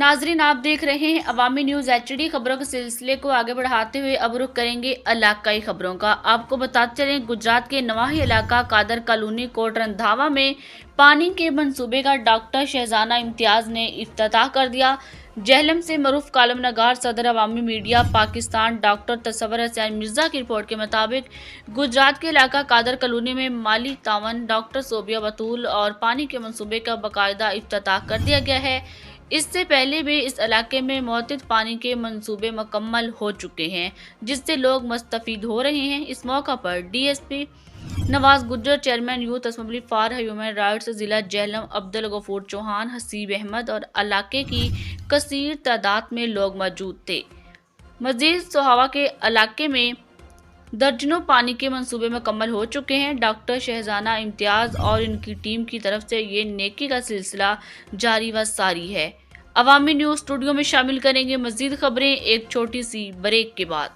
नाजरीन, आप देख रहे हैं अवामी न्यूज HD। खबरों के सिलसिले को आगे बढ़ाते हुए अब रुख करेंगे इलाकाई खबरों का। आपको बताते चलें, गुजरात के नवाही इलाका कादर कॉलोनी कोट रंधावा में पानी के मंसूबे का डॉक्टर शहजाना इम्तियाज ने इफ्तिताह कर दिया। जहलम से मरूफ कालम नगार सदर अवामी मीडिया पाकिस्तान डॉक्टर तसव्वुर हुसैन मिर्जा की रिपोर्ट के मुताबिक गुजरात के इलाका कादर कॉलोनी में माली तावन डॉक्टर सोबिया बतूल और पानी के मंसूबे का बाकायदा इफ्तिताह कर दिया गया है। इससे पहले भी इस इलाके में मुतअद्दिद पानी के मंसूबे मुकम्मल हो चुके हैं, जिससे लोग मुस्तफीद हो रहे हैं। इस मौका पर DSP Nawaz Gujjar, chairman youth assembly for human rights जिला जहलम अब्दुल गफूर चौहान, हसीब अहमद और इलाके की कसीर तादाद में लोग मौजूद थे। मजीद सोहावा के इलाके में दर्जनों पानी के मंसूबे मुकम्मल हो चुके हैं। डॉक्टर शहजाना इम्तियाज और इनकी टीम की तरफ से ये नेकी का सिलसिला जारी व सारी है। अवामी न्यूज़ स्टूडियो में शामिल करेंगे मजीद खबरें एक छोटी सी ब्रेक के बाद।